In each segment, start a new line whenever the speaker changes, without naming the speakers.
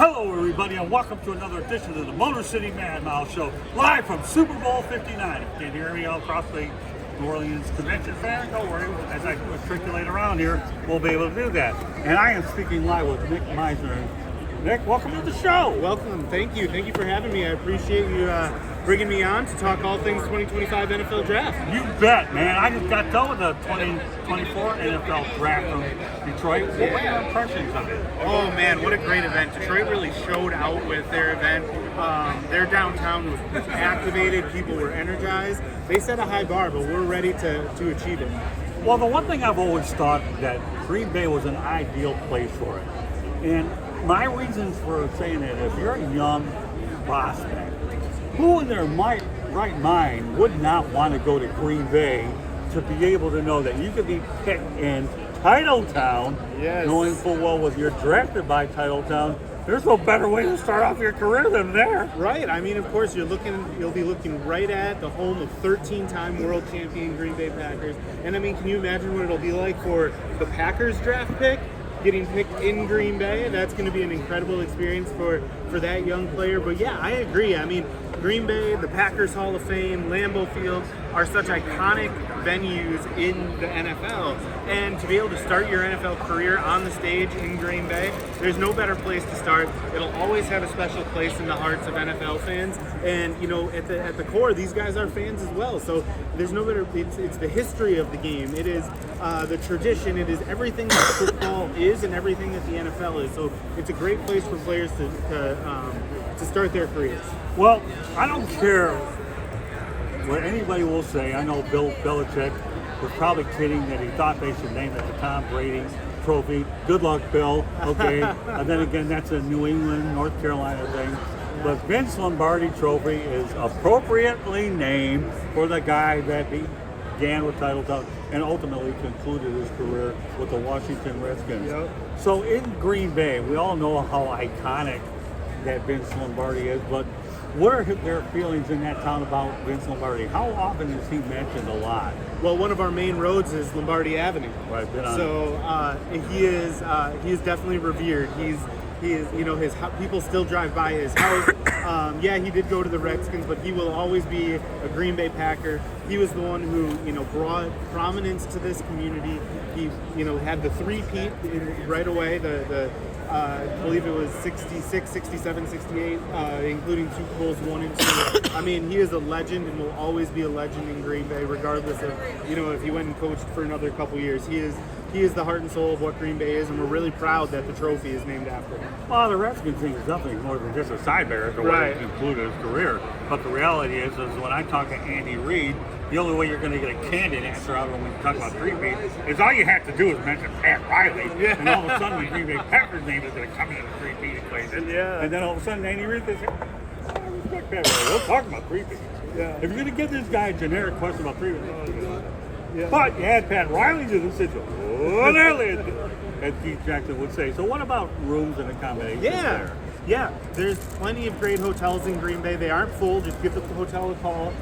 Hello, everybody, and welcome to another edition of the Motor City Mad Mouse Show, live from Super Bowl 59. If you can hear me all across the New Orleans Convention Center, don't worry. As I matriculate around here, we'll be able to do that. And I am speaking live with Nick Meisner. Nick, welcome to the show.
Welcome. Thank you. Thank you for having me. I appreciate you bringing me on to talk all things 2025 NFL Draft.
You bet, man. I just got done with the 2024 NFL Draft from Detroit. What were your impressions of it?
Oh, man, what a great event. Detroit really showed out with their event. Their downtown was activated. People were energized. They set a high bar, but we're ready to achieve it.
Well, the one thing I've always thought that Green Bay was an ideal place for it. And my reasons for saying that, if you're a young prospect, who in their right mind would not want to go to Green Bay to be able to know that you could be picked in Titletown,
yes,
knowing full well when you're drafted by Titletown, there's no better way to start off your career than there.
Right. I mean, of course, you'll be looking right at the home of 13-time world champion Green Bay Packers. And I mean, can you imagine what it'll be like for the Packers draft pick? Getting picked in Green Bay, that's going to be an incredible experience for that young player. But yeah, I agree. I mean, Green Bay, the Packers Hall of Fame, Lambeau Field are such iconic venues in the NFL. And to be able to start your NFL career on the stage in Green Bay, there's no better place to start. It'll always have a special place in the hearts of NFL fans. And, you know, at the core, these guys are fans as well. So there's no better, it's the history of the game. It is the tradition. It is everything that football is and everything that the NFL is. So it's a great place for players to start their careers.
Well, I don't care what anybody will say. I know Bill Belichick was probably kidding that he thought they should name it the Tom Brady Trophy. Good luck, Bill. Okay. And then again, that's a New England, North Carolina thing. But Vince Lombardi Trophy is appropriately named for the guy that began with Titletown and ultimately concluded his career with the Washington Redskins.
Yep.
So in Green Bay, we all know how iconic that Vince Lombardi is, but what are their feelings in that town about Vince Lombardi? How often is he mentioned a lot?
Well, one of our main roads is Lombardi Avenue.
Right,
so he is definitely revered. He is, you know, his people still drive by his house. Yeah, he did go to the Redskins, but he will always be a Green Bay Packer. He was the one who, you know, brought prominence to this community. He, you know, had the three-peat right away. I believe it was 66, 67, 68, including Super Bowls 1 and 2. I mean, he is a legend and will always be a legend in Green Bay, regardless of, you know, if he went and coached for another couple years. He is the heart and soul of what Green Bay is, and we're really proud that the trophy is named after him.
Well, the Redskins thing is nothing more than just a sidebar to what he concluded his career. But the reality is when I talk to Andy Reid, the only way you're going to get a candid answer out of when we talk about three-peat is all you have to do is mention Pat Riley, and all of a sudden the Green Bay Packers name is going to come into the three-peat equation.
Yeah.
And then all of a sudden Andy Reid says, I respect Pat Riley. We'll talk about three-peat.
Yeah.
If you're going to give this guy a generic question about three-peat,
Yeah.
but you had Pat Riley do the situation, as Keith Jackson would say. So what about rooms and accommodations there?
Yeah, there's plenty of great hotels in Green Bay. They aren't full. Just give the hotel a call.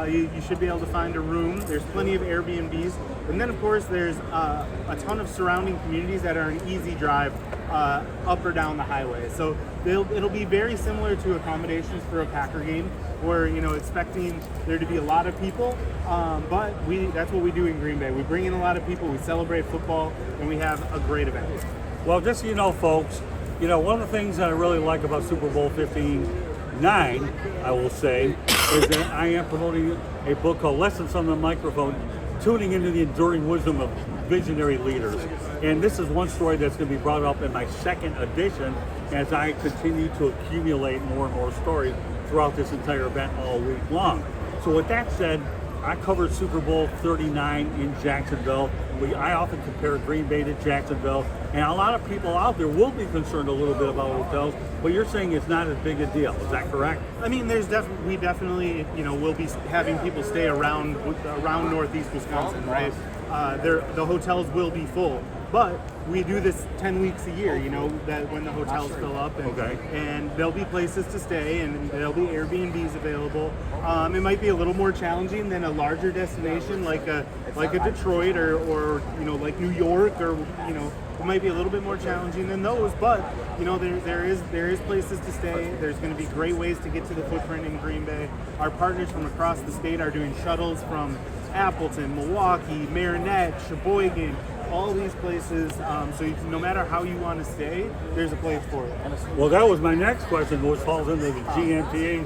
You should be able to find a room. There's plenty of Airbnbs. And then, of course, there's a ton of surrounding communities that are an easy drive up or down the highway. So it'll be very similar to accommodations for a Packer game, where, you know, expecting there to be a lot of people. But that's what we do in Green Bay. We bring in a lot of people, we celebrate football, and we have a great event.
Well, just so you know, folks, you know, one of the things that I really like about Super Bowl 59, I will say, is that I am promoting a book called Lessons on the Microphone, Tuning into the Enduring Wisdom of Visionary Leaders. And this is one story that's going to be brought up in my second edition as I continue to accumulate more and more stories throughout this entire event all week long. So with that said, I covered Super Bowl 39 in Jacksonville. I often compare Green Bay to Jacksonville, and a lot of people out there will be concerned a little bit about hotels, but you're saying it's not as big a deal. Is that correct?
I mean, we definitely, you know, will be having people stay around Northeast Wisconsin, right? The hotels will be full, but we do this 10 weeks a year, you know, that when the hotels fill up, and there'll be places to stay, and there'll be Airbnbs available. It might be a little more challenging than a larger destination like a Detroit or you know, like New York, or, you know, might be a little bit more challenging than those, but you know, there is places to stay. There's going to be great ways to get to the footprint in Green Bay. Our partners from across the state are doing shuttles from Appleton, Milwaukee, Marinette, Sheboygan, all these places. So no matter how you want to stay, there's a place for it.
Well, that was my next question, which falls into the GMTA.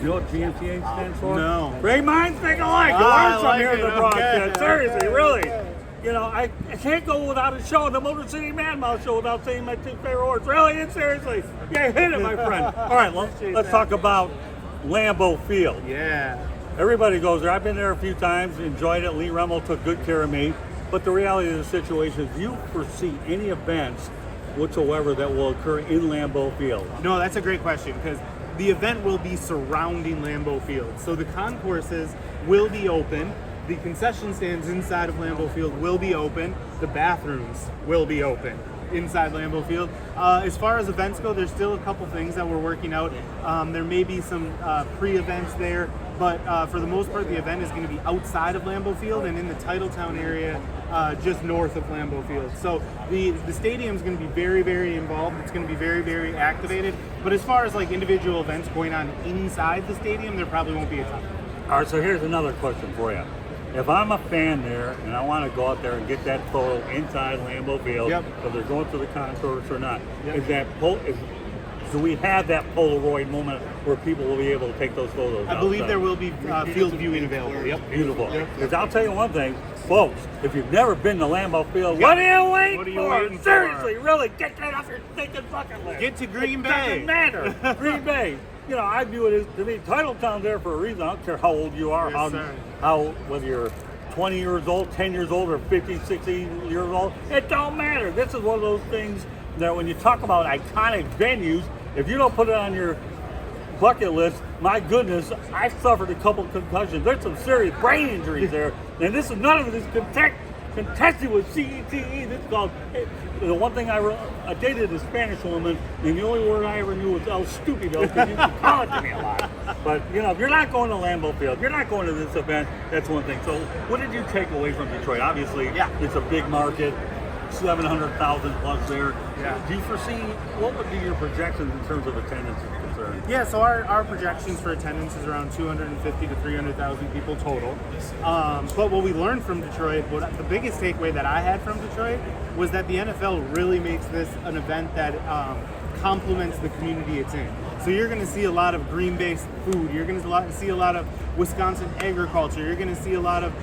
You know what GMTA stands for?
No.
Great minds think alike. You
I
learn from
like
here at
it.
the broadcast.
Okay.
Seriously,
Okay.
really.
Okay.
You know, I can't go without a show, the Motor City Man Mouse show, without saying my two favorite words. Really and seriously. Yeah, hit it, my friend. All right, let's talk about Lambeau Field.
Yeah.
Everybody goes there. I've been there a few times, enjoyed it. Lee Remmel took good care of me. But the reality of the situation is, do you foresee any events whatsoever that will occur in Lambeau Field?
No, that's a great question because the event will be surrounding Lambeau Field. So the concourses will be open. The concession stands inside of Lambeau Field will be open. The bathrooms will be open inside Lambeau Field. As far as events go, there's still a couple things that we're working out. There may be some pre-events there, but for the most part, the event is going to be outside of Lambeau Field and in the Titletown area, just north of Lambeau Field. So the stadium is going to be very, very involved. It's going to be very, very activated. But as far as like individual events going on inside the stadium, there probably won't be a ton.
All right, so here's another question for you. If I'm a fan there and I want to go out there and get that photo inside Lambeau Field,
Yep.
if they're going through the concourse or not,
Yep.
do we have that Polaroid moment where people will be able to take those photos?
I believe
outside?
there will be field viewing available. Yep.
Beautiful.
Yep.
Because I'll tell you one thing, folks, if you've never been to Lambeau Field, what are you waiting
What are you
for?
waiting for?
Seriously, really, get that off your thinking bucket list.
Get to Green Bay.
Doesn't matter. Green Bay. You know, I view it as, to me, Titletown's there for a reason. I don't care how old you are,
Yes, sir.
whether you're 20 years old, 10 years old, or 50, 60 years old. It don't matter. This is one of those things that when you talk about iconic venues, if you don't put it on your bucket list, my goodness, I suffered a couple concussions. There's some serious brain injuries there. And this is none of it is contested with CETE. This is called, the one thing I dated a Spanish woman, and the only word I ever knew was El Stupido, because you could call it to me a lot. But, you know, if you're not going to Lambeau Field, you're not going to this event, that's one thing. So what did you take away from Detroit? Obviously,
Yeah.
it's a big market, 700,000 plus there.
Yeah.
Do you foresee, what would be your projections in terms of attendance is concerned?
Yeah, so our projections for attendance is around 250 to 300,000 people total. But what we learned from Detroit, the biggest takeaway that I had from Detroit was that the NFL really makes this an event that complements the community it's in. So you're going to see a lot of Green-based food. You're going to see a lot of Wisconsin agriculture. You're going to see a lot of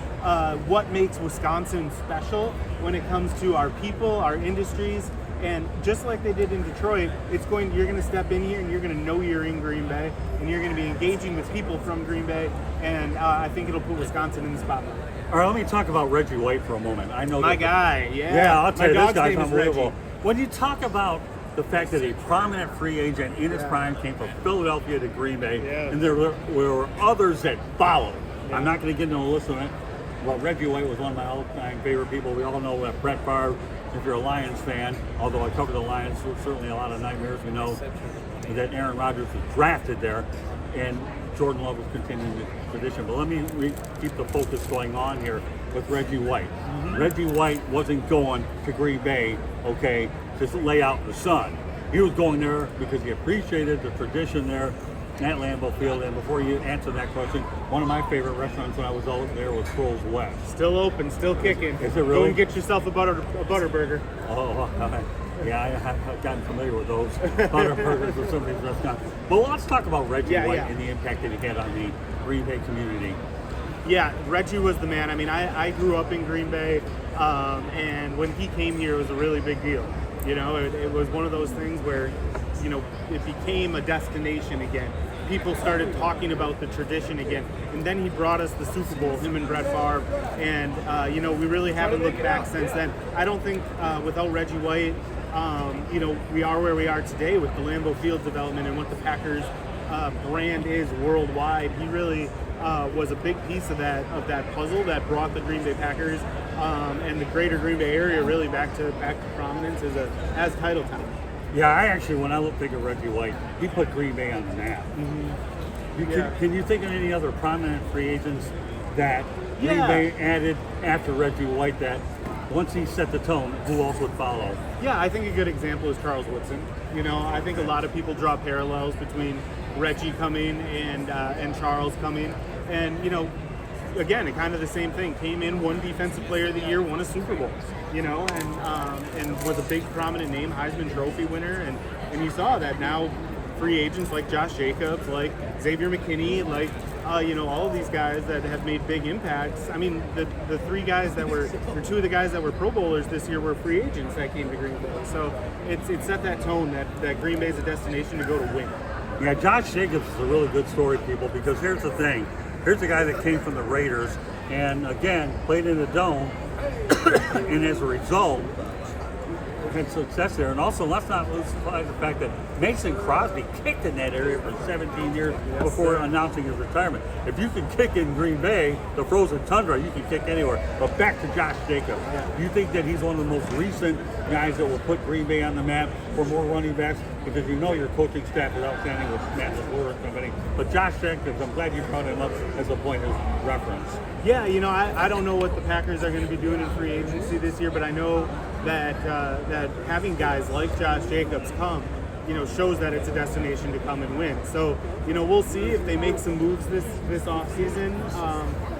what makes Wisconsin special when it comes to our people, our industries. And just like they did in Detroit, you're going to step in here and you're going to know you're in Green Bay, and you're going to be engaging with people from Green Bay, and I think it'll put Wisconsin in the spotlight.
All right, let me talk about Reggie White for a moment. I know
My
that-
guy, yeah.
Yeah, I'll tell you,
My
this
dog's
guy's
name is
unbelievable.
Reggie.
When you talk about the fact that a prominent free agent in his prime came from Philadelphia to Green Bay,
Yeah.
and there were others that followed.
Yeah.
I'm not going to get into a list of it. Well, Reggie White was one of my all-time favorite people. We all know that Brett Favre, if you're a Lions fan, although I cover the Lions, so certainly a lot of nightmares. We know that Aaron Rodgers was drafted there, and Jordan Love was continuing the tradition. But let me keep the focus going on here with Reggie White.
Mm-hmm.
Reggie White wasn't going to Green Bay, okay, to lay out in the sun. He was going there because he appreciated the tradition there at Lambeau Field. And before you answer that question, one of my favorite restaurants when I was out there was Squirrel's West.
Still open, still kicking.
Is it really?
Go and get yourself a butter burger.
Oh, yeah, I have gotten familiar with those butter burgers or some of these restaurants. But let's talk about Reggie White and the impact that he had on the Green Bay community.
Yeah, Reggie was the man. I mean, I grew up in Green Bay, and when he came here, it was a really big deal. You know, it was one of those things where, you know, it became a destination again. People started talking about the tradition again. And then he brought us the Super Bowl, him and Brett Favre. And, you know, we really haven't looked back since then. I don't think without Reggie White, you know, we are where we are today with the Lambeau Field development and what the Packers brand is worldwide. He really was a big piece of that puzzle that brought the Green Bay Packers and the greater Green Bay area really back to prominence as Titletown.
Yeah, I actually, when I think of Reggie White, he put Green Bay on the map.
Mm-hmm.
Can you think of any other prominent free agents that Green
Yeah.
Bay added after Reggie White that once he set the tone, who else would follow?
Yeah, I think a good example is Charles Woodson. You know, I think a lot of people draw parallels between Reggie coming and Charles coming, and you know, again, kind of the same thing. Came in, won Defensive Player of the Year, won a Super Bowl, you know, and was a big prominent name, Heisman Trophy winner, and you saw that now. Free agents like Josh Jacobs, like Xavier McKinney, like you know, all of these guys that have made big impacts. I mean, the three guys that were, or two of the guys that were Pro Bowlers this year were free agents that came to Green Bay. So it set that tone that Green Bay is a destination to go to win.
Yeah, Josh Jacobs is a really good story, people, because here's the thing. Here's a guy that came from the Raiders and, again, played in the Dome, and as a result, had success there. And also, let's not lose sight of the fact that Mason Crosby kicked in that area for 17 years before announcing his retirement. If you can kick in Green Bay, the frozen tundra, you can kick anywhere. But back to Josh Jacobs. Do you think that he's one of the most recent guys that will put Green Bay on the map for more running backs? Because you know your coaching staff is outstanding with Matt LaFleur and company. But Josh Jacobs, I'm glad you brought him up as a point of reference.
Yeah, you know, I don't know what the Packers are going to be doing in free agency this year, but I know that that having guys like Josh Jacobs come, you know, shows that it's a destination to come and win. So, you know, we'll see if they make some moves this offseason,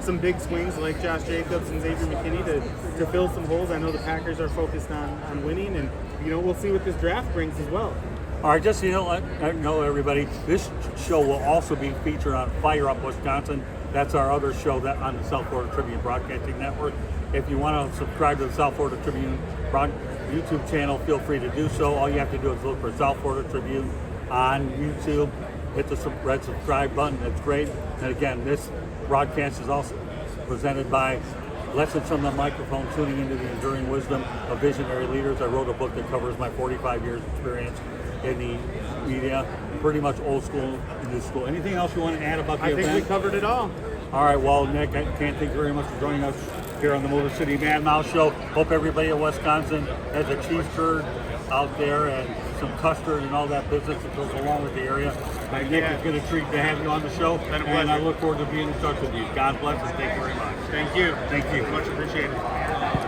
some big swings like Josh Jacobs and Xavier McKinney to fill some holes. I know the Packers are focused on winning, and, you know, we'll see what this draft brings as well.
All right, just so you know, everybody, this show will also be featured on Fire Up Wisconsin. That's our other show that on the South Florida Tribune Broadcasting Network. If you want to subscribe to the South Florida Tribune YouTube channel, feel free to do so. All you have to do is look for South Florida Tribune on YouTube. Hit the red subscribe button. That's great. And again, this broadcast is also presented by Lessons from the Microphone, tuning into the enduring wisdom of visionary leaders. I wrote a book that covers my 45 years experience in the media, pretty much old school, new school. Anything else you want to add about the event?
I think we covered it all.
All right, well, Nick, I can't thank you very much for joining us here on the Motor City Man Mouse Show. Hope everybody in Wisconsin has a cheese curd out there and some custard and all that business that goes along with the area. Nick, it's been a treat to have you on the show, and I look forward to being in touch with you. God bless and thank you very much.
Thank you.
Thank you.
Much appreciated.